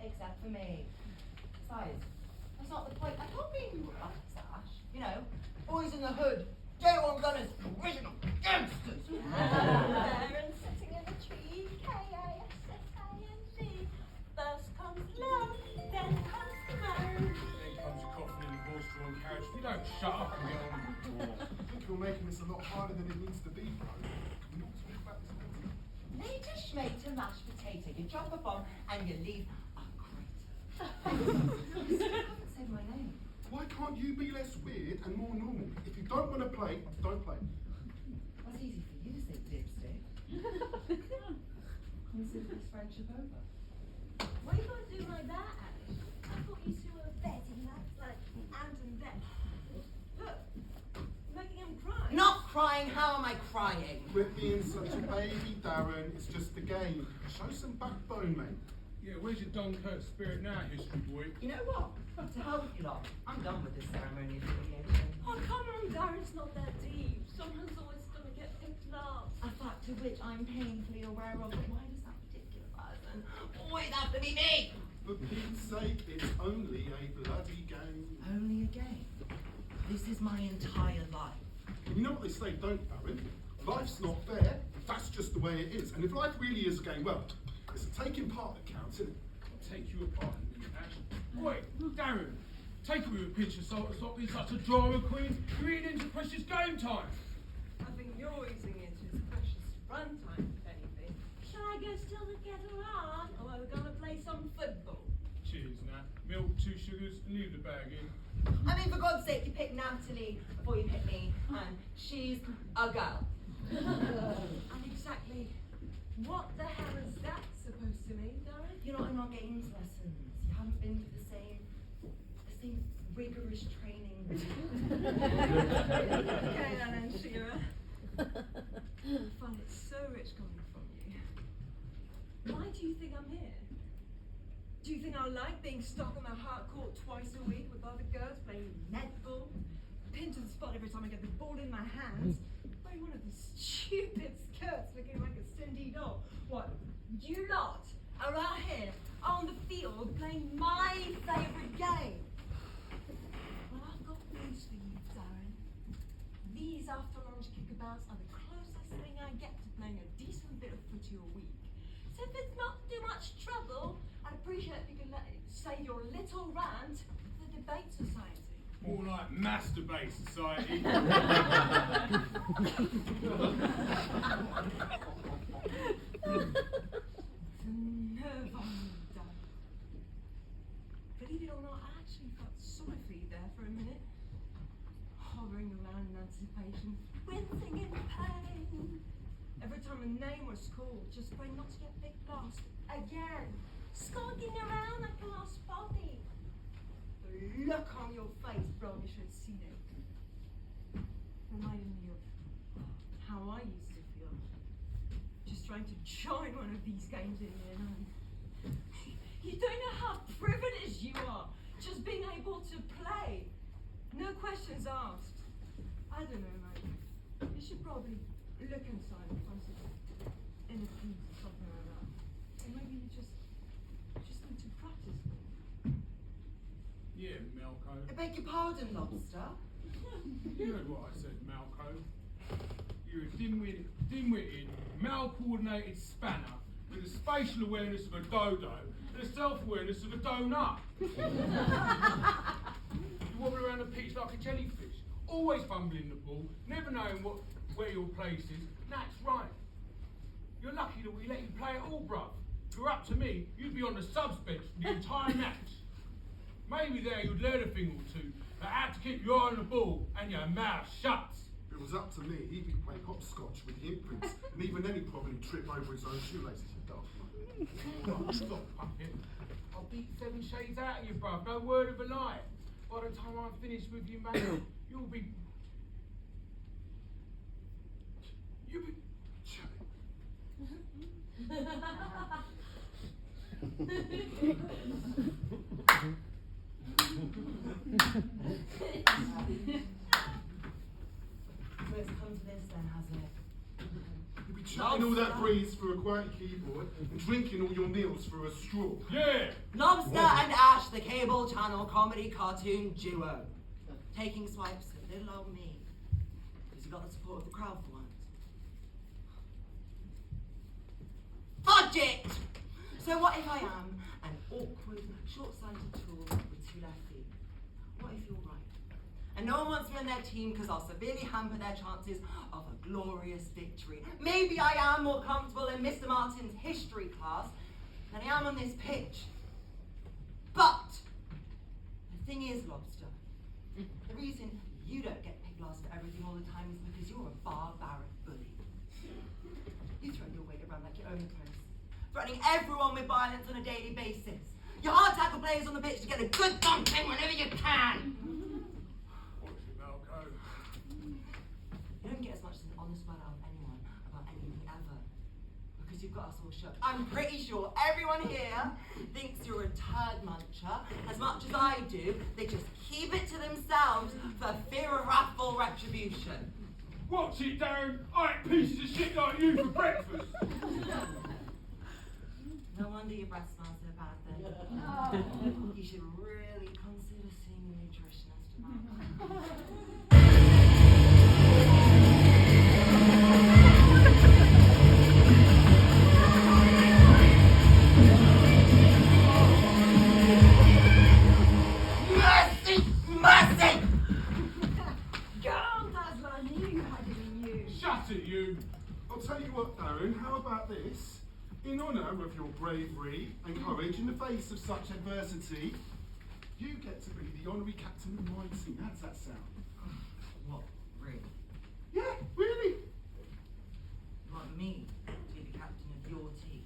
except for me. Besides, that's not the point. I don't mean we were like Sash. You know, boys in the hood, J1 gunners, original gangsters. There and sitting in a tree, K-A-S-S-I-N-G. First comes love, then comes the marriage. Then comes your coffin in the horse-drawn carriage. If you don't shut up and get on. I think you're making this a lot harder than it needs to be, bro. Can we not talk about this later? Later, schmater, mashed potato. You drop a bomb and you leave a crater. You haven't said my name. Why can't you be less weird and more normal? If you don't want to play, don't play. That's easy for you to say, dipstick. Consider this friendship over. What are you going to do like that, Alice? I thought you two were betting lads like Ant and Dec. Look, making him cry. Not crying, how am I crying? Quit being such a baby, Darren. It's just a game. Show some backbone, mate. Yeah, where's your Dunkirk spirit now, history boy? You know what? To hell with you lot. I'm done with this ceremony of humiliation. Oh, come on, Darren, it's not that deep. Someone's always going to get picked last. A fact of which I'm painfully aware of, but why does that particular person always have to be me? For Pete's sake, it's only a bloody game. Only a game. This is my entire life. And you know what they say, don't Darren? Life's not fair. That's just the way it is. And if life really is a game, well, it's the taking part that counts, isn't it? I'll take you apart in a minute, Ash. Boy, Darren, take it with a pinch of salt and stop being such a drama queen. You're eating into precious game time. I think you're easing into his precious runtime, if anything. Shall I go still the kettle on, or are we going to play some football? Cheers, Nat. Milk, 2 sugars, and leave the bag in. I mean, for God's sake, you pick Natalie before you pick me, and she's a girl. And exactly what the hell is that supposed to mean, Darren? You're not in our games lessons. You haven't been to the same rigorous training. Okay, Alan Shearer. I find it so rich coming from you. Why do you think I'm here? Do you think I like being stuck on the hard court twice a week with other girls playing netball? Pinned to the spot every time I get the ball in my hands? Wearing one of these stupid skirts looking like a Cindy doll. What, you lot are out here on the field playing my favourite game? Well, I've got news for you, Darren. These after-lunch kickabouts are the closest thing I get to playing a decent bit of footy a week. So if it's not too much trouble, I'd appreciate if you could save your little rant for the debate society. More like masturbate society. The nerve on you, Darren. Believe it or not, I actually felt sorry for you there for a minute. Hovering around in anticipation, wincing in pain. Every time a name was called, just praying not to get picked last. Again, skulking around like a lost puppy. The look on your face, bro, you should have seen it. Reminded me of how I used to feel. Just trying to join one of these games in the end. You don't know how privileged you are, just being able to play. No questions asked. I don't know, mate. You should probably look inside and find some inner peace or something like that. Or maybe you just need to practice more. Yeah, Malco. I beg your pardon, lobster. You heard what I said, Malco. You're a dim-witted, mal-coordinated spanner with the spatial awareness of a dodo and the self-awareness of a donut. You wobble around the pitch like a jellyfish, always fumbling the ball, never knowing where your place is. That's right. You're lucky that we let you play at all, bruv. If it were up to me, you'd be on the subs bench for the entire match. Maybe there you'd learn a thing or two, but how to keep your eye on the ball and your mouth shut. If it was up to me, he'd be playing hopscotch with the imprints, and even then he'd probably trip over his own shoelaces, you daft mutt. Stop, puppet. I'll beat 7 shades out of you, bruv. No word of a lie. By the time I'm finished with you, mate, you'll be... So it's come to this then, has it? You'll be I'll swapping all that breeze for a quiet keyboard and drinking all your meals through a straw. Yeah. Lobster and Ash, the cable channel comedy cartoon duo. Taking swipes at little old me. Because you got the support of the crowd for once. Fudge it! So what if I am an awkward, short-sighted tool with two left feet? What if you're right? And no one wants me on their team because I'll severely hamper their chances of a glorious victory. Maybe I am more comfortable in Mr. Martin's history class than I am on this pitch. But the thing is, Lobster, the reason you don't get picked last for everything all the time is because you're a barbaric bully. You throw your weight around like your own clothes, threatening everyone with violence on a daily basis. You hard tackle players on the pitch to get a good thumping whenever you can. You don't get as much as an honest word out of anyone about anything ever. Because you've got us all shook. I'm pretty sure everyone here thinks you're a turd muncher as much as I do. They just keep it to themselves for fear of wrathful retribution. Watch it, Darren. I ate pieces of shit like you for breakfast. No wonder your breath smells so bad then. You should really consider seeing a nutritionist about that. Mercy! Girl, Dazzler, I knew you had it in you. Shut it, you. I'll tell you what, Darren, how about this? In honour of your bravery and courage in the face of such adversity, you get to be the honorary captain of my team. How does that sound? What, really? Yeah, really? You want me to be the captain of your team?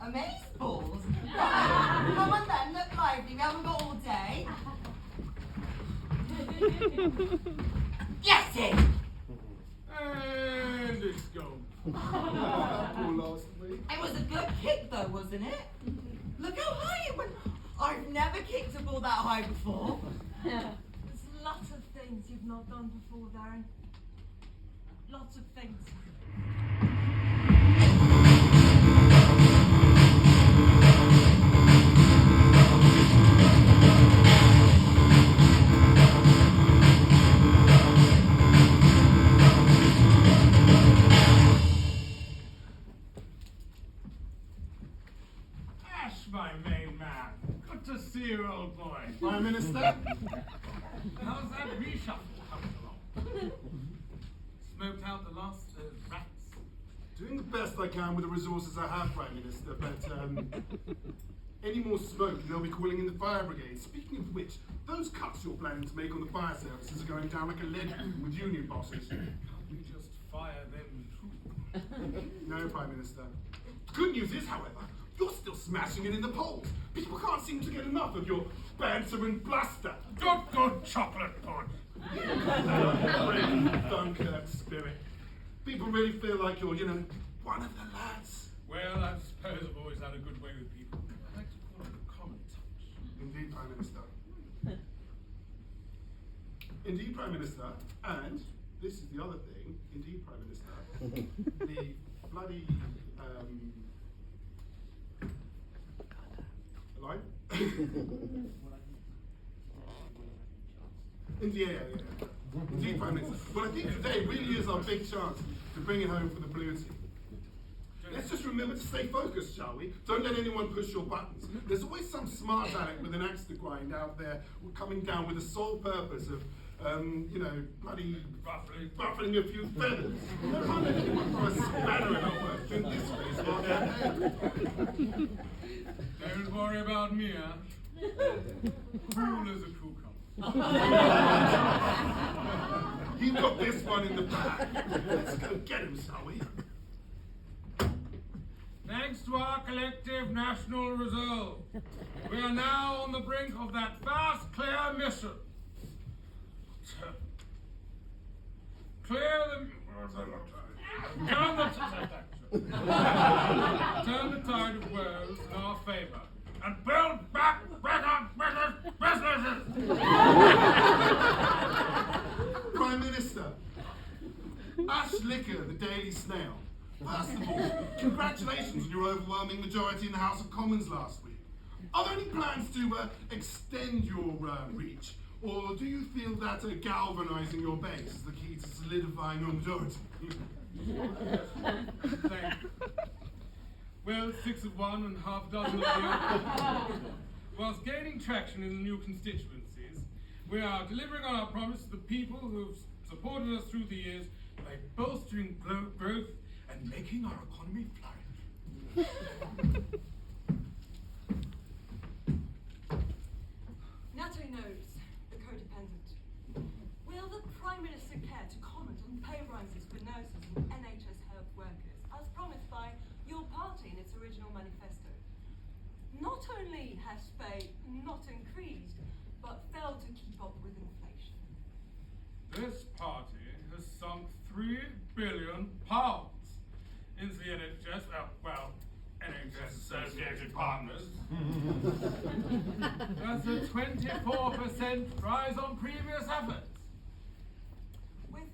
Amazeballs? Right, come on then, look lively, we haven't got all day. Yes, it! And it's gone. Poor last week. It was a good kick though, wasn't it? Look how high it went. I've never kicked a ball that high before. There's lots of things you've not done before, Darren. Lots of things. Ash, my main man. Good to see you, old boy. Prime Minister? How's that reshuffle coming along? Smoked out the last rats. Doing the best I can with the resources I have, Prime Minister, but any more smoke and they'll be calling in the fire brigade. Speaking of which, those cuts you're planning to make on the fire services are going down like a lead balloon with union bosses. Can't we just fire them too? No, Prime Minister. Good news is, however, you're still smashing it in the polls. People can't seem to get enough of your banter and bluster. Good chocolate punch. Brave Dunkirk spirit. People really feel like you're, one of the lads. Well, I suppose I've always had a good way with people. I like to call it a common touch. Indeed, Prime Minister. Indeed, Prime Minister. And this is the other thing. Indeed, Prime Minister. The bloody line. Yeah. Indeed, Prime Minister. Well, I think today really is our big chance to bring it home for the blue team. Let's just remember to stay focused, shall we? Don't let anyone push your buttons. There's always some smart aleck with an axe to grind out there coming down with the sole purpose of, bloody ruffling a few feathers. Don't let anyone throw a spanner in our work in this case while they're ahead. Don't worry about me, huh? Cool as a cucumber. You've got this one in the bag. Let's go get him, shall we? Thanks to our collective national resolve, we are now on the brink of that vast, clear mission. Clear turn the tide of woes in our favour and build back better businesses. now. First of all, congratulations on your overwhelming majority in the House of Commons last week. Are there any plans to extend your reach, or do you feel that galvanising your base is the key to solidifying your majority? Thank you. Well, 6 of one and half a dozen of the other. Whilst gaining traction in the new constituencies, we are delivering on our promise to the people who have supported us through the years by bolstering growth and making our economy flourish. Natalie knows the codependent. Will the Prime Minister care to comment on pay rises for nurses and NHS health workers, as promised by your party in its original manifesto? Not only has pay not increased, but failed to keep up with inflation. This party has sunk £3 billion into the NHS, NHS Associated Partners. That's a 24% rise on previous efforts. With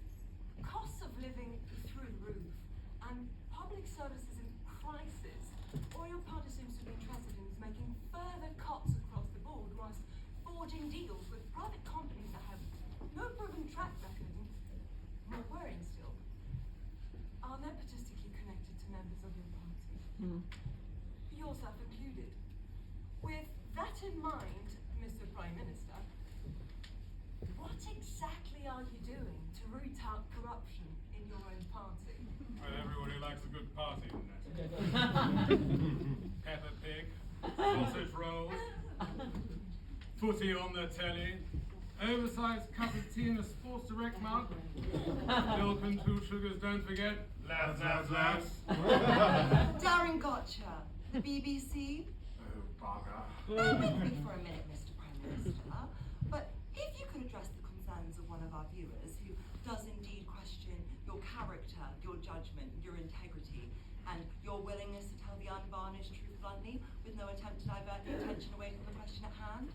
costs of living through the roof and public services in crisis, all your party seems to be interested in is making further cuts across the board whilst forging deals with private companies that have no proven track record and, more worrying still, are nepotistically connected to members of your party. Yourself included. With that in mind, Mr. Prime Minister, what exactly are you doing to root out corruption in your own party? Well, everybody likes a good party, isn't it? Peppa Pig, sausage rolls, footy on the telly, oversized cup of tea in a Sports Direct mug, milk and 2 sugars, don't forget, lads. Darren Gotcha, the BBC. Oh, bugger. Bear with me for a minute, Mr. Prime Minister, but if you could address the concerns of one of our viewers who does indeed question your character, your judgment, your integrity, and your willingness to tell the unvarnished truth bluntly with no attempt to divert the attention away from the question at hand.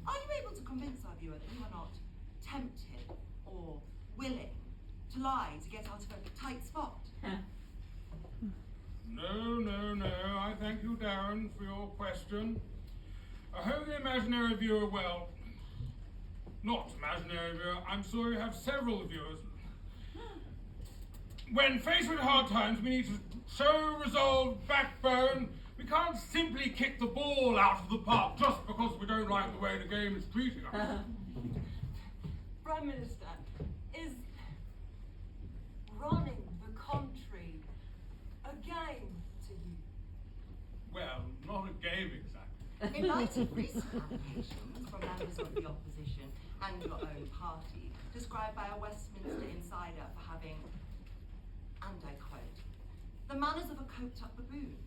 Are you able to convince our viewer that you are not tempted or willing to lie to get out of a tight spot? No. I thank you, Darren, for your question. I hope the imaginary viewer, not imaginary viewer, I'm sure you have several viewers. When faced with hard times, we need to show resolve, backbone. We can't simply kick the ball out of the park just because we don't like the way the game is treating us. Prime Minister, is running the country a game to you? Well, not a game exactly. In light of recent allegations from members of the opposition and your own party, described by a Westminster insider for having, and I quote, the manners of a coked-up baboon,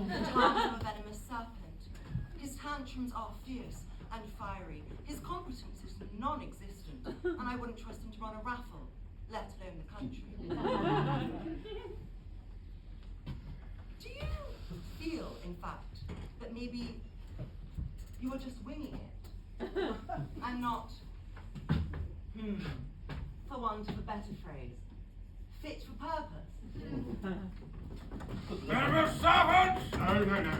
the charms of a venomous serpent. His tantrums are fierce and fiery. His competence is non-existent, and I wouldn't trust him to run a raffle, let alone the country. Do you feel, in fact, that maybe you are just winging it, and not, for want of a better phrase, fit for purpose? Venomous serpent! No.